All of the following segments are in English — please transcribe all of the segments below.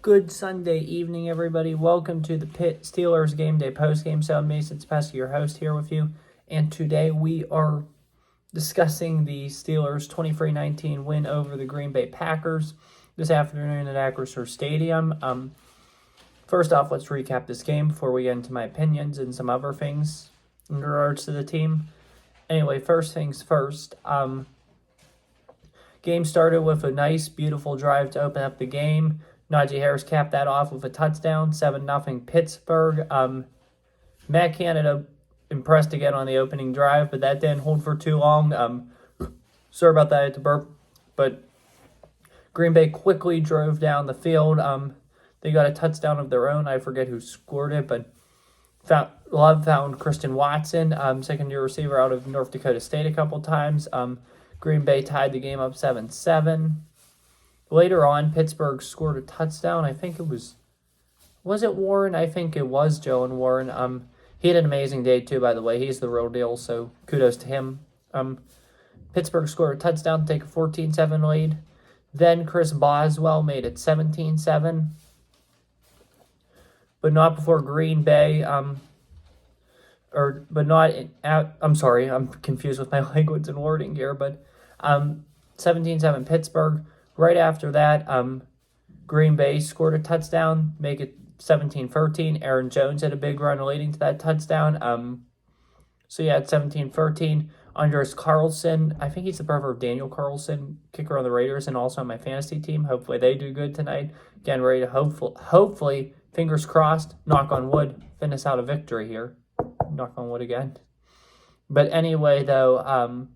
Good Sunday evening, everybody. Welcome to the Steelers Game Day postgame. So I'm Mason Pesky, your host, here with you. And today we are discussing the Steelers' 23-19 win over the Green Bay Packers this afternoon at Acrisure Stadium. First off, let's recap this game before we get into my opinions and some other things in regards to the team. Anyway, first things first. Game started with a nice, beautiful drive to open up the game. Najee Harris capped that off with a touchdown, 7-0 Pittsburgh. Matt Canada impressed again on the opening drive, but that didn't hold for too long. Sorry about that, I had to burp. But Green Bay quickly drove down the field. They got a touchdown of their own. I forget who scored it, but Love found Christian Watson, second-year receiver out of North Dakota State a couple times. Green Bay tied the game up 7-7. Later on, Pittsburgh scored a touchdown. I think it was it Warren? I think it was Joe Warren. He had an amazing day too, by the way. He's the real deal, so kudos to him. Pittsburgh scored a touchdown to take a 14-7 lead. Then Chris Boswell made it 17-7. But not before Green Bay, I'm sorry, I'm confused with my language and wording here, but 17-7 Pittsburgh. Right after that, Green Bay scored a touchdown, make it 17-13. Aaron Jones had a big run leading to that touchdown. It's 17-13. Andres Carlson, I think he's the brother of Daniel Carlson, kicker on the Raiders, and also on my fantasy team. Hopefully they do good tonight. Again, ready to hopefully, fingers crossed, knock on wood, finish out a victory here. Knock on wood again. But anyway, though,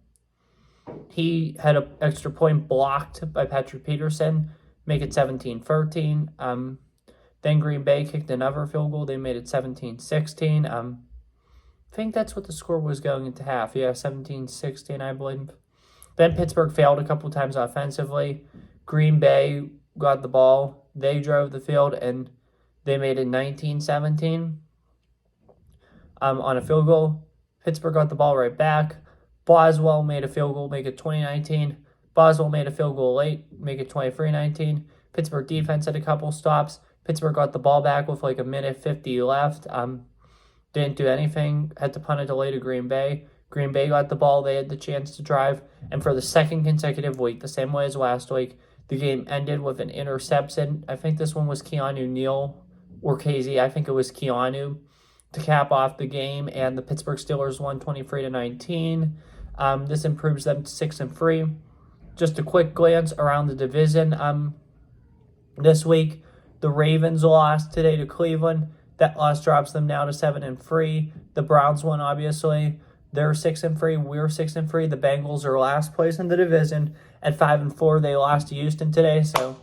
he had an extra point blocked by Patrick Peterson, make it 17-13. Then Green Bay kicked another field goal. They made it 17-16. I think that's what the score was going into half. Yeah, 17-16, I believe. Then Pittsburgh failed a couple times offensively. Green Bay got the ball. They drove the field, and they made it 19-17 on a field goal. Pittsburgh got the ball right back. Boswell made a field goal, make it 20-19. Boswell made a field goal late, make it 23-19. Pittsburgh defense had a couple stops. Pittsburgh got the ball back with like a minute 50 left. Didn't do anything. Had to punt it delay to Green Bay. Green Bay got the ball. They had the chance to drive. And for the second consecutive week, the same way as last week, the game ended with an interception. I think this one was Keanu Neal or KZ. I think it was Keanu to cap off the game. And the Pittsburgh Steelers won 23-19. This improves them to 6-3. Just a quick glance around the division. This week, the Ravens lost today to Cleveland. That loss drops them now to 7-3. The Browns won, obviously. They're 6-3. We're 6-3. The Bengals are last place in the division at 5-4. They lost to Houston today. So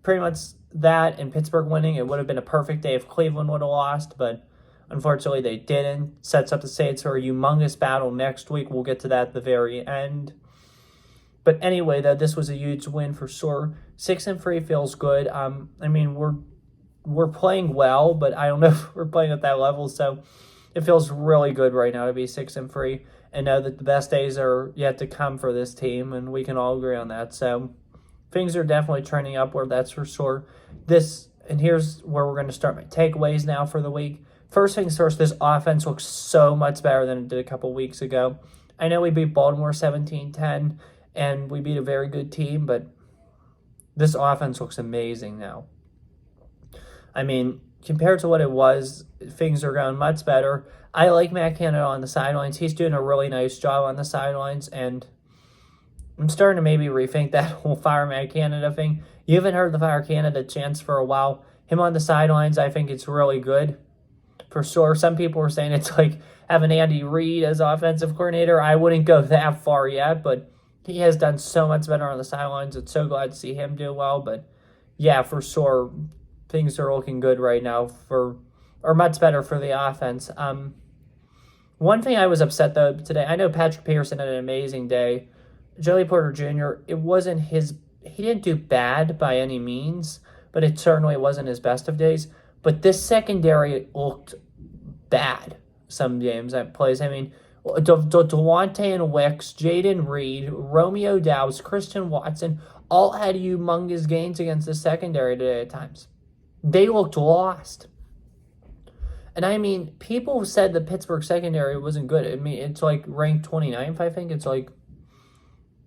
pretty much that and Pittsburgh winning. It would have been a perfect day if Cleveland would have lost, but unfortunately, they didn't. Sets up the Saints for a humongous battle next week. We'll get to that at the very end. But anyway, though, this was a huge win for sure. 6-3 feels good. We're playing well, but I don't know if we're playing at that level. So it feels really good right now to be 6-3 and know that the best days are yet to come for this team, and we can all agree on that. So things are definitely trending upward, that's for sure. And here's where we're going to start my takeaways now for the week. First things first, this offense looks so much better than it did a couple weeks ago. I know we beat Baltimore 17-10, and we beat a very good team, but this offense looks amazing now. I mean, compared to what it was, things are going much better. I like Matt Canada on the sidelines. He's doing a really nice job on the sidelines, and I'm starting to maybe rethink that whole Fire Matt Canada thing. You haven't heard the Fire Canada chants for a while. Him on the sidelines, I think it's really good. For sure, some people were saying it's like having Andy Reid as offensive coordinator. I wouldn't go that far yet, but he has done so much better on the sidelines. It's so glad to see him do well. But yeah, for sure, things are looking good right now or much better for the offense. One thing I was upset though today, I know Patrick Peterson had an amazing day. Joey Porter Jr., he didn't do bad by any means, but it certainly wasn't his best of days. But this secondary looked bad some games that plays. I mean, Devontae and Wicks, Jaden Reed, Romeo Dowds, Christian Watson, all had humongous gains against the secondary today at times. They looked lost. And I mean, people said the Pittsburgh secondary wasn't good. I mean, it's like ranked 29th, I think. It's like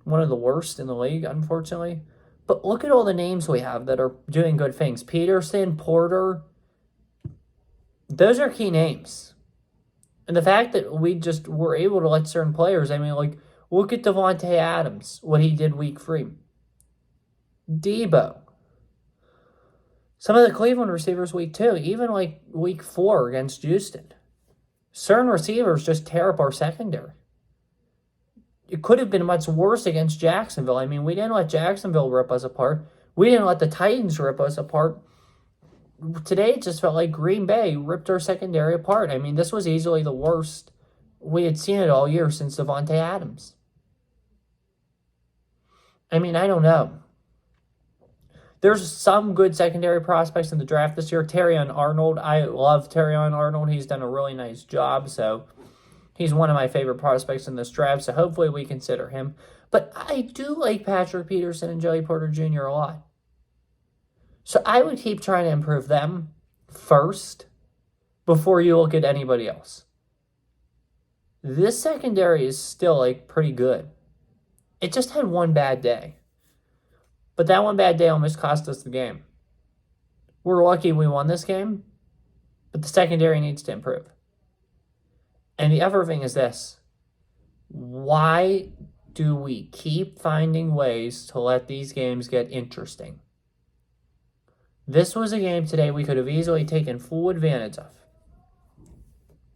one of the worst in the league, unfortunately. But look at all the names we have that are doing good things. Peterson, Porter. Those are key names. And the fact that we just were able to let certain players, I mean, like, look at Devontae Adams, what he did week 3. Debo. Some of the Cleveland receivers week 2, even like week 4 against Houston. Certain receivers just tear up our secondary. It could have been much worse against Jacksonville. I mean, we didn't let Jacksonville rip us apart. We didn't let the Titans rip us apart. Today, it just felt like Green Bay ripped our secondary apart. I mean, this was easily the worst. We had seen it all year since Devontae Adams. I mean, I don't know. There's some good secondary prospects in the draft this year. Terrion Arnold. I love Terrion Arnold. He's done a really nice job, so he's one of my favorite prospects in this draft, so hopefully we consider him. But I do like Patrick Peterson and Joey Porter Jr. a lot. So I would keep trying to improve them first before you look at anybody else. This secondary is still, like, pretty good. It just had one bad day. But that one bad day almost cost us the game. We're lucky we won this game, but the secondary needs to improve. And the other thing is this. Why do we keep finding ways to let these games get interesting? This was a game today we could have easily taken full advantage of.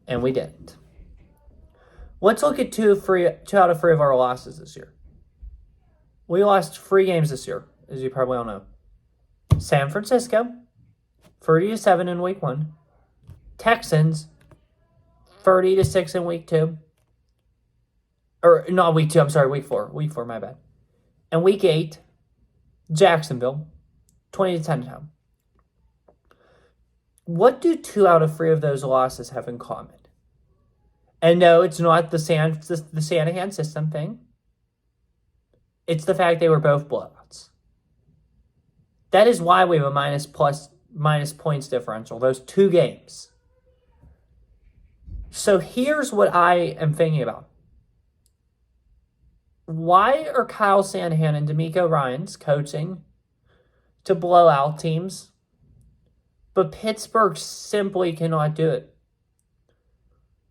And we didn't. Let's look at two out of 3 of our losses this year. We lost 3 games this year, as you probably all know. San Francisco, 30-7 in week 1. Texans, 30-6 in week 2. Or, not week 2, I'm sorry, week 4. Week 4, my bad. And week 8, Jacksonville, 20-10 at home. What do 2 out of 3 of those losses have in common? And no, it's not the Shanahan system thing. It's the fact they were both blowouts. That is why we have a minus points differential, those 2 games. So here's what I am thinking about. Why are Kyle Shanahan and DeMeco Ryans coaching to blow out teams, but Pittsburgh simply cannot do it?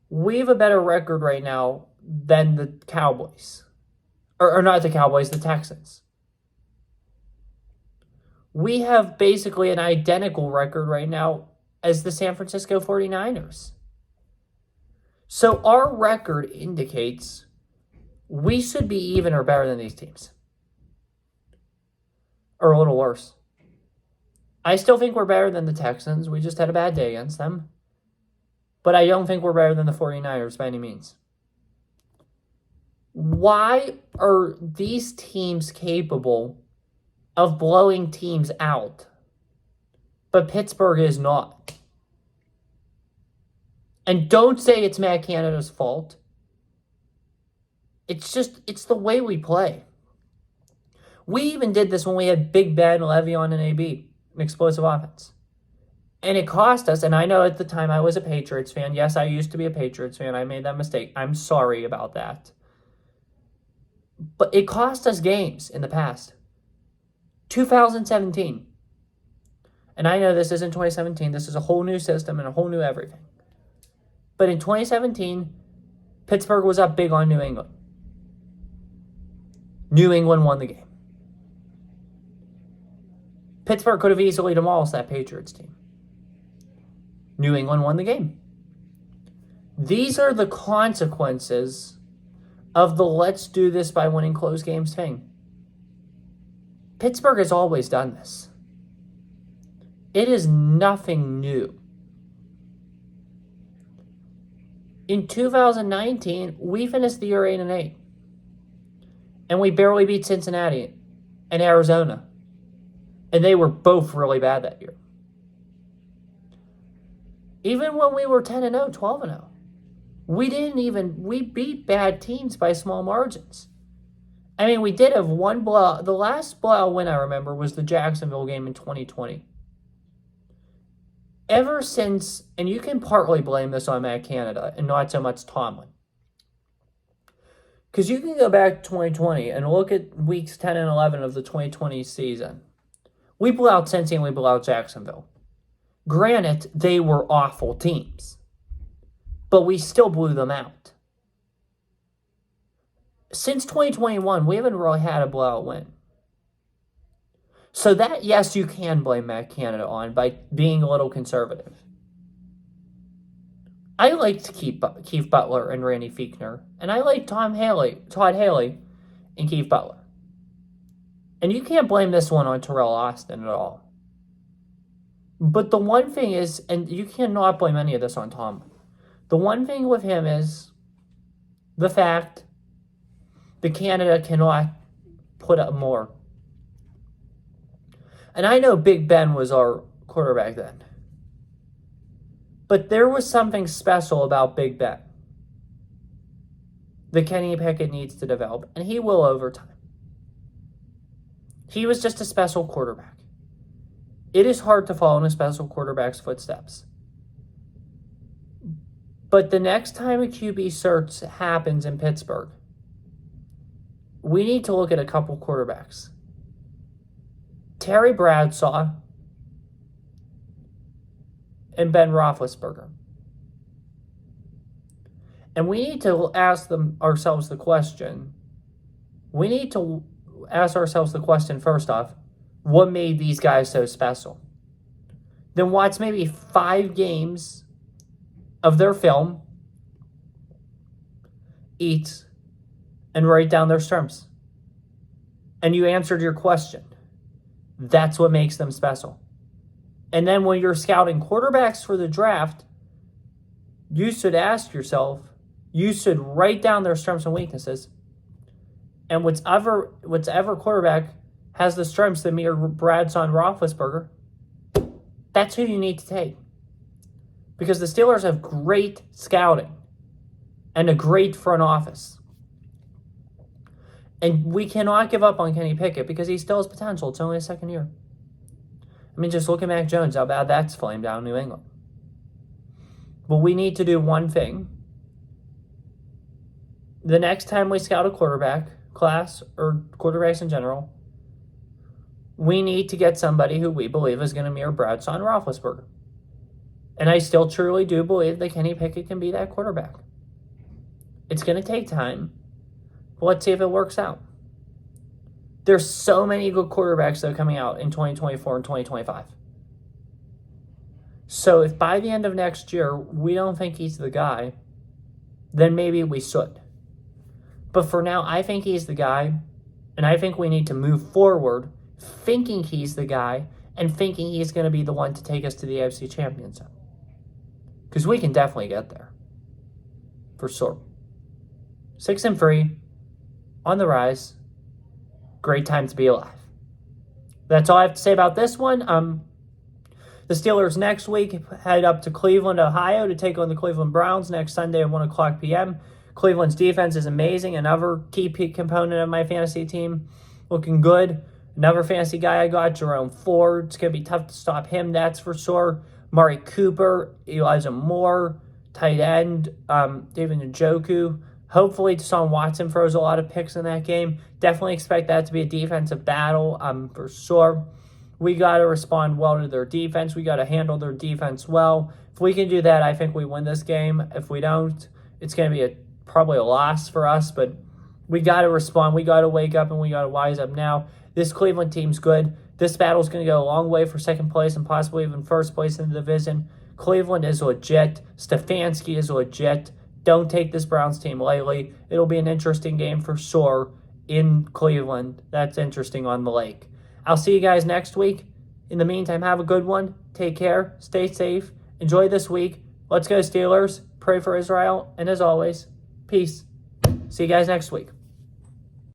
We have a better record right now than the Cowboys. Or not the Cowboys, the Texans. We have basically an identical record right now as the San Francisco 49ers. So our record indicates we should be even or better than these teams. Or a little worse. I still think we're better than the Texans. We just had a bad day against them. But I don't think we're better than the 49ers by any means. Why are these teams capable of blowing teams out, but Pittsburgh is not? And don't say it's Matt Canada's fault. It's the way we play. We even did this when we had Big Ben, Le'Veon, and AB, an explosive offense. And it cost us, and I know at the time I was a Patriots fan. Yes, I used to be a Patriots fan. I made that mistake. I'm sorry about that. But it cost us games in the past. 2017. And I know this isn't 2017. This is a whole new system and a whole new everything. But in 2017, Pittsburgh was up big on New England. New England won the game. Pittsburgh could have easily demolished that Patriots team. New England won the game. These are the consequences of the let's do this by winning close games thing. Pittsburgh has always done this. It is nothing new. In 2019, we finished the year 8-8. And we barely beat Cincinnati and Arizona. And they were both really bad that year. Even when we were 10-0, 12-0, we beat bad teams by small margins. I mean, we did have one blowout. The last blowout win I remember was the Jacksonville game in 2020. Ever since, and you can partly blame this on Matt Canada and not so much Tomlin. Because you can go back to 2020 and look at weeks 10 and 11 of the 2020 season. We blew out Cincy and we blew out Jacksonville. Granted, they were awful teams, but we still blew them out. Since 2021, we haven't really had a blowout win. So that, yes, you can blame Matt Canada on by being a little conservative. I liked Keith Butler and Randy Fichtner, and I like Todd Haley and Keith Butler. And you can't blame this one on Terrell Austin at all. But the one thing is, and you cannot blame any of this on Tomlin. The one thing with him is the fact that Canada cannot put up more. And I know Big Ben was our quarterback then. But there was something special about Big Ben that Kenny Pickett needs to develop, and he will over time. He was just a special quarterback. It is hard to follow in a special quarterback's footsteps. But the next time a QB search happens in Pittsburgh, we need to look at a couple quarterbacks. Terry Bradshaw and Ben Roethlisberger. And we need to ask ourselves the question. We need to ask ourselves the question, first off, what made these guys so special? Then watch maybe 5 games of their film, eat, and write down their strengths. And you answered your question. That's what makes them special. And then when you're scouting quarterbacks for the draft, you should ask yourself, you should write down their strengths and weaknesses. And whatever quarterback has the strengths that mirror Bradshaw and Roethlisberger, that's who you need to take. Because the Steelers have great scouting and a great front office. And we cannot give up on Kenny Pickett because he still has potential. It's only his second year. I mean, just look at Mac Jones, how bad that's flamed down in New England. But we need to do one thing. The next time we scout a quarterback class or quarterbacks in general, we need to get somebody who we believe is going to mirror Bradshaw and Roethlisberger. And I still truly do believe that Kenny Pickett can be that quarterback. It's going to take time. But let's see if it works out. There's so many good quarterbacks that are coming out in 2024 and 2025. So if by the end of next year we don't think he's the guy, then maybe we should. But for now, I think he's the guy, and I think we need to move forward thinking he's the guy and thinking he's going to be the one to take us to the AFC Championship. Because we can definitely get there. For sure. 6-3, on the rise. Great time to be alive. That's all I have to say about this one. The Steelers next week head up to Cleveland, Ohio to take on the Cleveland Browns next Sunday at 1 o'clock p.m. Cleveland's defense is amazing. Another key component of my fantasy team. Looking good. Another fantasy guy I got, Jerome Ford. It's going to be tough to stop him, that's for sure. Mari Cooper, Elijah Moore, tight end, David Njoku. Hopefully, Deshaun Watson throws a lot of picks in that game. Definitely expect that to be a defensive battle, for sure. We got to respond well to their defense. We got to handle their defense well. If we can do that, I think we win this game. If we don't, it's going to be probably a loss for us, but we got to respond. We got to wake up and we got to wise up now. This Cleveland team's good. This battle is going to go a long way for second place and possibly even first place in the division. Cleveland is legit. Stefanski is legit. Don't take this Browns team lightly. It'll be an interesting game for sure in Cleveland. That's interesting on the lake. I'll see you guys next week. In the meantime, have a good one. Take care. Stay safe. Enjoy this week. Let's go Steelers. Pray for Israel. And as always, peace. See you guys next week.